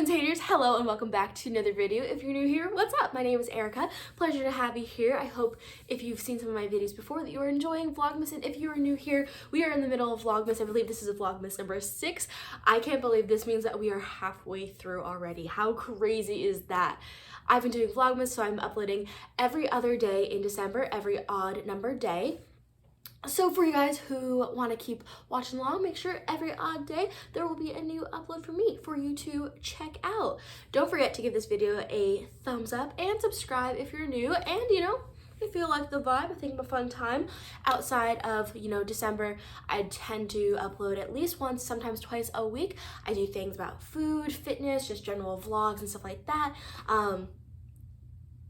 Vlogsmas haters, hello and welcome back to another video. If you're new here, what's up? My name is Erica. Pleasure to have you here. I hope if you've seen some of my videos before that you are enjoying Vlogmas, and if you are new here, we are in the middle of Vlogmas. I believe this is Vlogmas number 6. I can't believe this means that we are halfway through already. How crazy is that? I've been doing Vlogmas, so I'm uploading every other day in December, every odd number day. So for you guys who want to keep watching along, make sure every odd day there will be a new upload from me for you to check out. Don't forget to give this video a thumbs up and subscribe if you're new, and if you like the vibe, I think a fun time outside of December. I tend to upload at least once, sometimes twice a week. I do things about food, fitness, just general vlogs and stuff like that.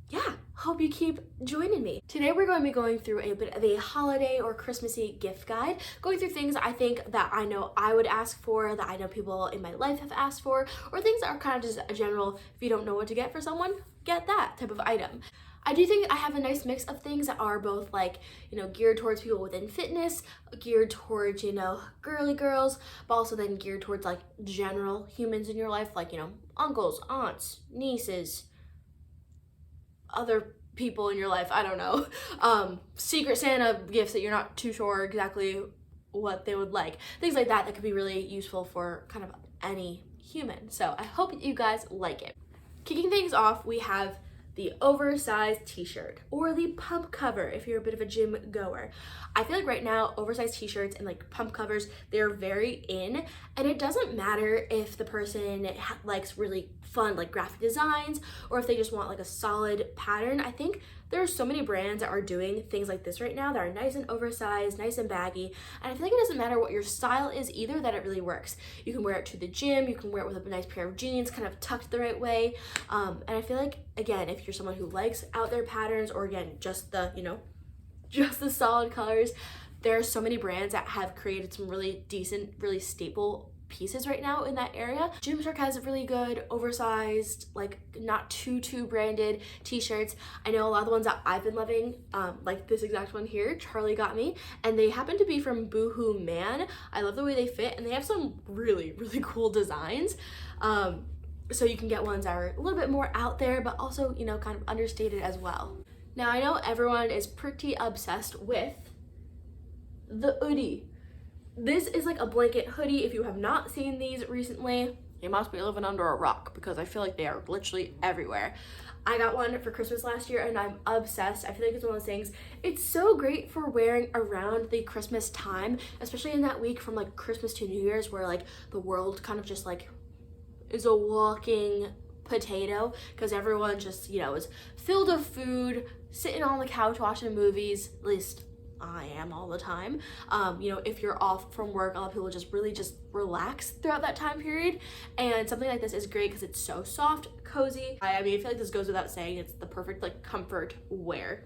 Yeah, hope you keep joining me. Today we're going to be going through a bit of a holiday or Christmassy gift guide, going through things I think that I know I would ask for, that I know people in my life have asked for, or things that are kind of just a general, if you don't know what to get for someone, get that type of item. I do think I have a nice mix of things that are both geared towards people within fitness, geared towards, girly girls, but also then geared towards general humans in your life, uncles, aunts, nieces, other people in your life, I don't know, Secret Santa gifts that you're not too sure exactly what they would like, things like that could be really useful for kind of any human. So I hope you guys like it. Kicking things off, we have the oversized t-shirt, or the pump cover if you're a bit of a gym goer. I feel like right now oversized t-shirts and pump covers, they're very in, and it doesn't matter if the person likes really fun graphic designs or if they just want a solid pattern. I think there are so many brands that are doing things like this right now that are nice and oversized, nice and baggy, and I feel like it doesn't matter what your style is either, that it really works. You can wear it to the gym, you can wear it with a nice pair of jeans, kind of tucked the right way, and I feel like, again, if you're someone who likes out there patterns, or again, just the, just the solid colors, there are so many brands that have created some really decent, really staple pieces right now in that area. Gymshark has really good oversized, not too branded t-shirts. I know a lot of the ones that I've been loving, like this exact one here, Charlie got me, and they happen to be from Boohoo Man. I love the way they fit, and they have some really cool designs. So you can get ones that are a little bit more out there, but also, kind of understated as well. Now, I know everyone is pretty obsessed with the hoodie. This is a blanket hoodie. If you have not seen these recently, you must be living under a rock, because I feel like they are literally everywhere. I got one for Christmas last year and I'm obsessed. I feel like it's one of those things, it's so great for wearing around the Christmas time, especially in that week from Christmas to New Year's, where the world kind of just is a walking potato, because everyone just is filled with food, sitting on the couch watching movies. At least I am all the time. If you're off from work, a lot of people just really relax throughout that time period, and something like this is great because it's so soft, cozy. I mean, I feel like this goes without saying, it's the perfect comfort wear.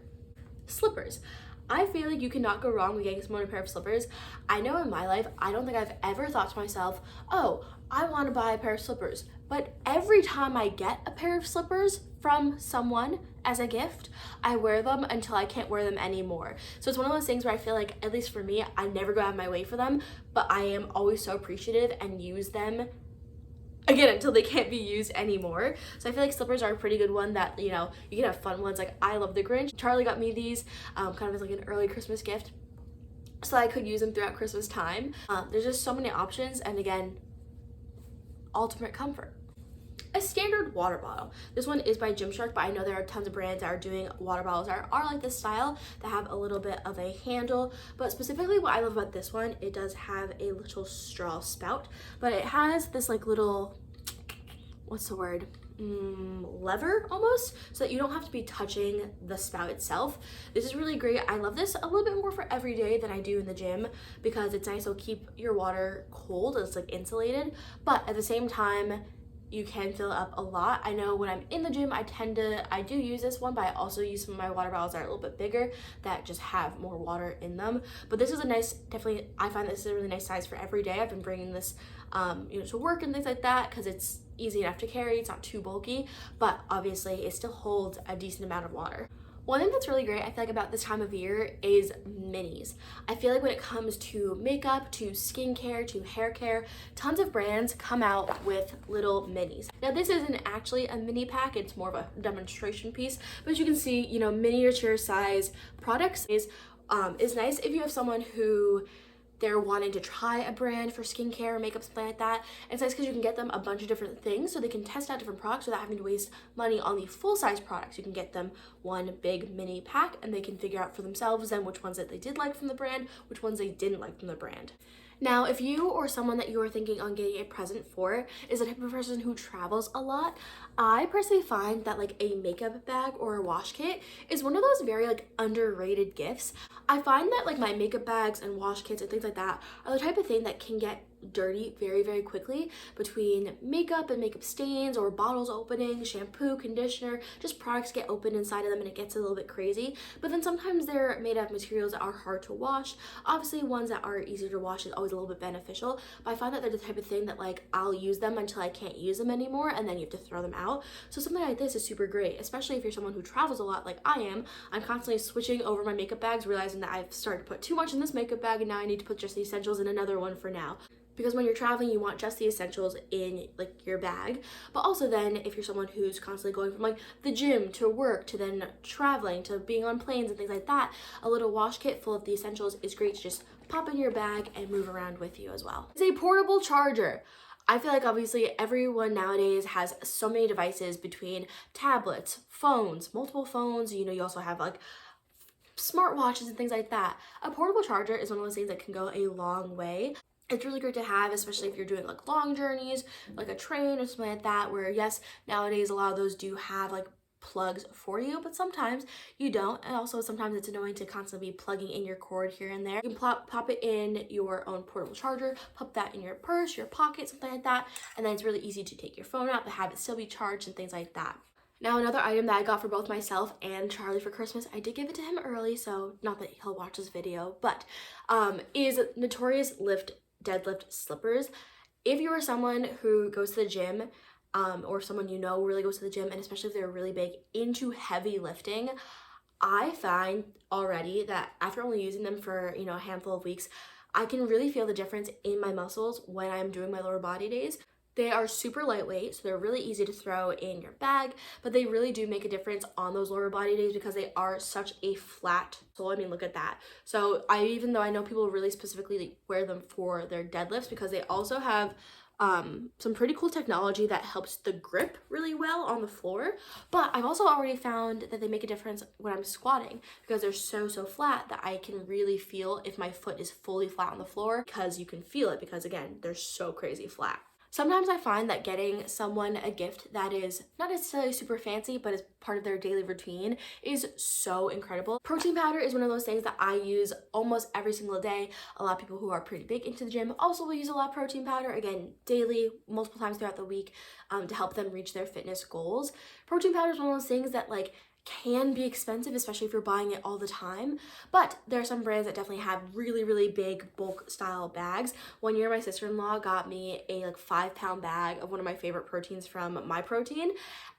Slippers. I feel like you cannot go wrong with getting someone a pair of slippers. I know in my life, I don't think I've ever thought to myself, oh, I want to buy a pair of slippers. But every time I get a pair of slippers from someone as a gift, I wear them until I can't wear them anymore. So it's one of those things where I feel like, at least for me, I never go out of my way for them, but I am always so appreciative and use them again until they can't be used anymore. So I feel like slippers are a pretty good one that, you can have fun ones. I love the Grinch. Charlie got me these kind of as an early Christmas gift, so I could use them throughout Christmas time. There's just so many options, and again, ultimate comfort. A standard water bottle. This one is by Gymshark, but I know there are tons of brands that are doing water bottles that are like this style, that have a little bit of a handle. But specifically what I love about this one, it does have a little straw spout, but it has this little, what's the word? Lever almost, so that you don't have to be touching the spout itself. This is really great. I love this a little bit more for every day than I do in the gym, because it's nice. It'll keep your water cold, it's insulated, but at the same time you can fill up a lot. I know when I'm in the gym, I do use this one, but I also use some of my water bottles that are a little bit bigger, that just have more water in them. But this is a nice, definitely, I find this is a really nice size for every day. I've been bringing this to work and things like that, because it's easy enough to carry, it's not too bulky, but obviously it still holds a decent amount of water. One thing that's really great, I feel like, about this time of year is minis. I feel like when it comes to makeup, to skincare, to hair care, tons of brands come out with little minis. Now this isn't actually a mini pack, it's more of a demonstration piece, but as you can see, you know, miniature size products is nice if you have someone who they're wanting to try a brand for skincare, makeup, something like that. It's nice because you can get them a bunch of different things so they can test out different products without having to waste money on the full-size products. You can get them one big mini pack and they can figure out for themselves then which ones that they did like from the brand, which ones they didn't like from the brand. Now, if you or someone that you are thinking on getting a present for is a type of person who travels a lot, I personally find that like a makeup bag or a wash kit is one of those very like underrated gifts. I find that like my makeup bags and wash kits and things like that are the type of thing that can get dirty very, very quickly between makeup and makeup stains or bottles opening, shampoo, conditioner, just products get opened inside of them and it gets a little bit crazy. But then sometimes they're made of materials that are hard to wash. Obviously ones that are easier to wash is always a little bit beneficial, but I find that they're the type of thing that like I'll use them until I can't use them anymore and then you have to throw them out. So something like this is super great, especially if you're someone who travels a lot like I am. I'm constantly switching over my makeup bags, realizing that I've started to put too much in this makeup bag and now I need to put just the essentials in another one for now. Because when you're traveling, you want just the essentials in like your bag. But also then if you're someone who's constantly going from like the gym to work to then traveling to being on planes and things like that, a little wash kit full of the essentials is great to just pop in your bag and move around with you as well. It's a portable charger. I feel like obviously everyone nowadays has so many devices between tablets, phones, multiple phones, you know, you also have like smartwatches and things like that. A portable charger is one of those things that can go a long way. It's really great to have, especially if you're doing like long journeys, like a train or something like that, where yes, nowadays a lot of those do have like plugs for you, but sometimes you don't. And also sometimes it's annoying to constantly be plugging in your cord here and there. You can pop it in your own portable charger, pop that in your purse, your pocket, something like that. And then it's really easy to take your phone out, but have it still be charged and things like that. Now, another item that I got for both myself and Charlie for Christmas, I did give it to him early, so not that he'll watch this video, but is Notorious Deadlift slippers. If you are someone who goes to the gym or someone you know really goes to the gym, and especially if they're really big into heavy lifting, I find already that after only using them for, you know, a handful of weeks, I can really feel the difference in my muscles when I'm doing my lower body days. They are super lightweight, so they're really easy to throw in your bag, but they really do make a difference on those lower body days because they are such a flat sole. I mean, look at that. So even though I know people really specifically wear them for their deadlifts because they also have some pretty cool technology that helps the grip really well on the floor, but I've also already found that they make a difference when I'm squatting because they're so flat that I can really feel if my foot is fully flat on the floor, because you can feel it because again, they're so crazy flat. Sometimes I find that getting someone a gift that is not necessarily super fancy, but is part of their daily routine is so incredible. Protein powder is one of those things that I use almost every single day. A lot of people who are pretty big into the gym also will use a lot of protein powder, again, daily, multiple times throughout the week, to help them reach their fitness goals. Protein powder is one of those things that like can be expensive, especially if you're buying it all the time, but there are some brands that definitely have really big bulk style bags. One year my sister-in-law got me a like 5-pound bag of one of my favorite proteins from My Protein,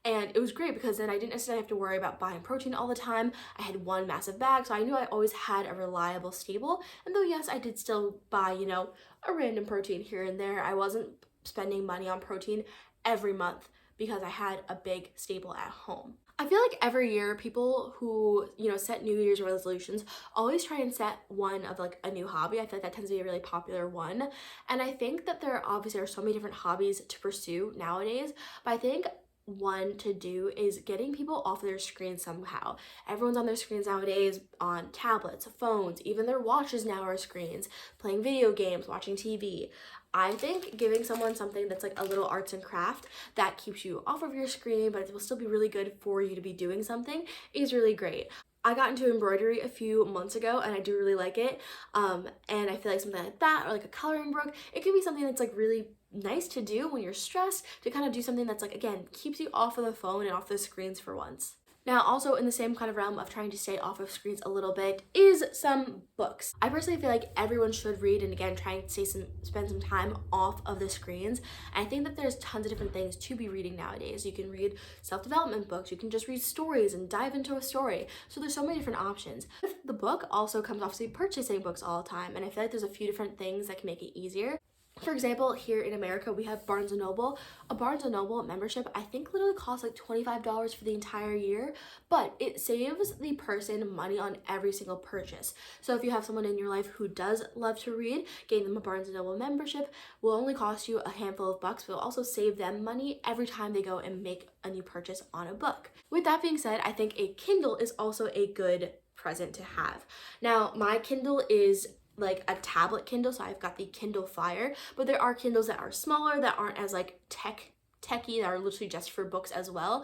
and it was great because then I didn't necessarily have to worry about buying protein all the time. I had one massive bag, so I knew I always had a reliable staple. And though yes, I did still buy, you know, a random protein here and there, I wasn't spending money on protein every month because I had a big staple at home. I feel like every year people who, you know, set New Year's resolutions always try and set one of like a new hobby. I feel like that tends to be a really popular one. And I think that there obviously are so many different hobbies to pursue nowadays, but I think one to do is getting people off their screens somehow. Everyone's on their screens nowadays, on tablets, phones, even their watches now are screens, playing video games, watching TV. I think giving someone something that's like a little arts and craft that keeps you off of your screen, but it will still be really good for you to be doing something is really great. I got into embroidery a few months ago and I do really like it. And I feel like something like that or like a coloring book, it could be something that's like really nice to do when you're stressed, to kind of do something that's like, again, keeps you off of the phone and off the screens for once. Now, also in the same kind of realm of trying to stay off of screens a little bit is some books. I personally feel like everyone should read, and again, try and spend some time off of the screens. And I think that there's tons of different things to be reading nowadays. You can read self-development books, you can just read stories and dive into a story. So there's so many different options. The book also comes off to purchasing books all the time, and I feel like there's a few different things that can make it easier. For example, here in America, we have Barnes & Noble. A Barnes & Noble membership, I think, literally costs like $25 for the entire year, but it saves the person money on every single purchase. So if you have someone in your life who does love to read, getting them a Barnes & Noble membership will only cost you a handful of bucks, but it'll also save them money every time they go and make a new purchase on a book. With that being said, I think a Kindle is also a good present to have. Now, my Kindle is like a tablet Kindle, so I've got the Kindle Fire, but there are Kindles that are smaller, that aren't as like techy, that are literally just for books as well.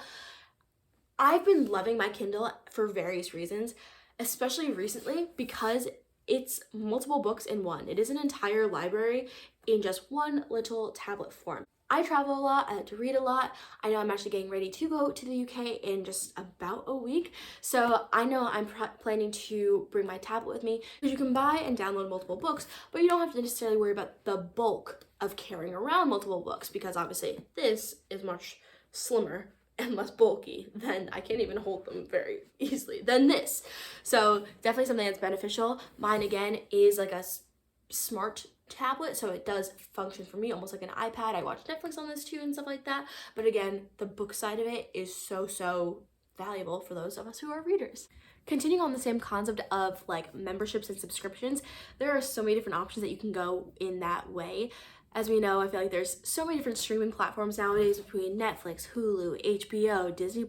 I've been loving my Kindle for various reasons, especially recently because it's multiple books in one. It is an entire library in just one little tablet form. I travel a lot, I like to read a lot. I know I'm actually getting ready to go to the UK in just about a week. So I know I'm planning to bring my tablet with me, because you can buy and download multiple books, but you don't have to necessarily worry about the bulk of carrying around multiple books, because obviously this is much slimmer and less bulky than, I can't even hold them very easily, than this. So definitely something that's beneficial. Mine again is like a smart tablet, so it does function for me almost like an iPad. I watch Netflix on this too and stuff like that, but again, the book side of it is so valuable for those of us who are readers. Continuing on the same concept of like memberships and subscriptions, there are so many different options that you can go in that way. As we know, I feel like there's so many different streaming platforms nowadays between Netflix, Hulu, HBO, Disney+.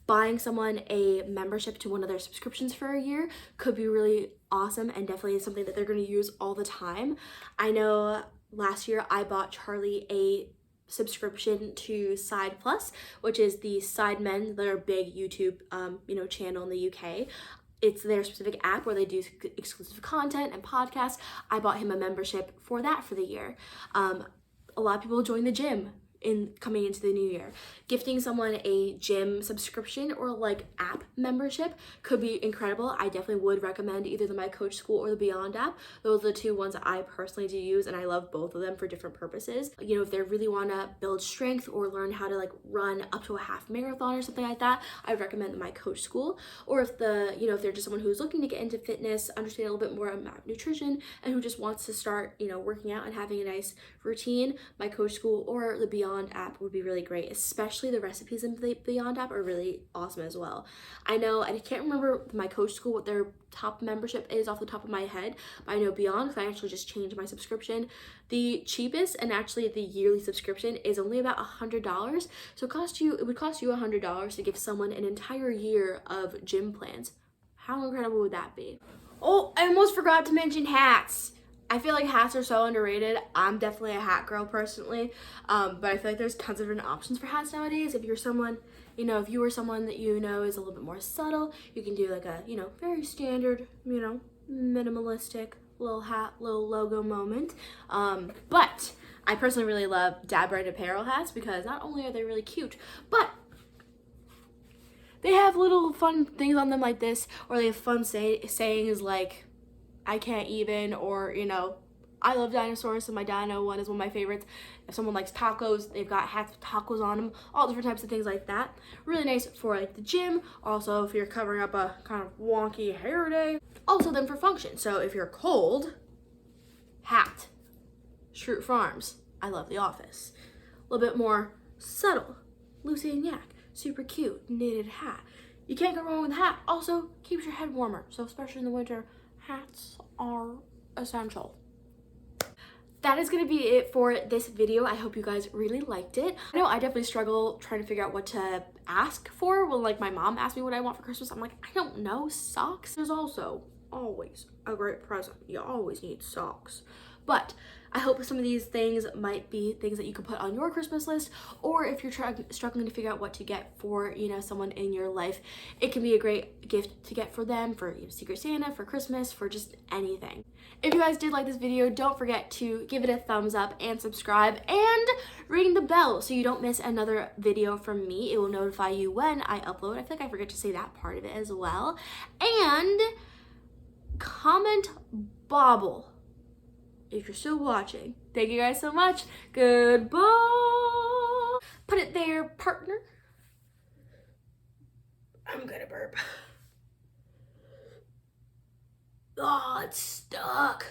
Buying someone a membership to one of their subscriptions for a year could be really awesome, and definitely is something that they're going to use all the time. I know last year I bought Charlie a subscription to Side Plus, which is the Sidemen, their big YouTube channel in the UK. It's their specific app where they do exclusive content and podcasts. I bought him a membership for that for the year. A lot of people join the gym coming into the new year. Gifting someone a gym subscription or like app membership could be incredible. I definitely would recommend either the My Coach School or the Beyond app. Those are the two ones that I personally do use, and I love both of them for different purposes. You know, if they really want to build strength or learn how to like run up to a half marathon or something like that, I would recommend the My Coach School. Or if they're just someone who's looking to get into fitness, understand a little bit more about nutrition, and who just wants to start, working out and having a nice routine, My Coach School or the Beyond app would be really great. Especially the recipes in the Beyond app are really awesome as well. I know I can't remember My Coach School what their top membership is off the top of my head, but I know Beyond, because I actually just changed my subscription. The cheapest, and actually the yearly subscription, is only about $100. So it would cost you $100 to give someone an entire year of gym plans. How incredible would that be? Oh, I almost forgot to mention hats. I feel like hats are so underrated. I'm definitely a hat girl personally, but I feel like there's tons of different options for hats nowadays. If you're someone, if you were someone that is a little bit more subtle, you can do like a, very standard, minimalistic little hat, little logo moment. But I personally really love Dad Brand apparel hats, because not only are they really cute, but they have little fun things on them like this, or they have fun sayings like, I can't even, or, I love dinosaurs, so my dino one is one of my favorites. If someone likes tacos, they've got hats with tacos on them, all different types of things like that. Really nice for like the gym. Also, if you're covering up a kind of wonky hair day. Also then for function. So if you're cold, hat. Schrute Farms. I love The Office. A little bit more subtle. Lucy and Yak. Super cute knitted hat. You can't go wrong with a hat. Also keeps your head warmer. So especially in the winter, hats are essential. That is gonna be it for this video. I hope you guys really liked it. I know I definitely struggle trying to figure out what to ask for when like my mom asked me what I want for Christmas. I'm like, I don't know, socks. There's also always a great present. You always need socks. But I hope some of these things might be things that you can put on your Christmas list, or if you're struggling to figure out what to get for, you know, someone in your life, it can be a great gift to get for them, for, you know, Secret Santa, for Christmas, for just anything. If you guys did like this video, don't forget to give it a thumbs up and subscribe and ring the bell so you don't miss another video from me. It will notify you when I upload. I feel like I forget to say that part of it as well. And comment bobble if you're still watching. Thank you guys so much. Goodbye. Put it there, partner. I'm gonna burp. Oh, it's stuck.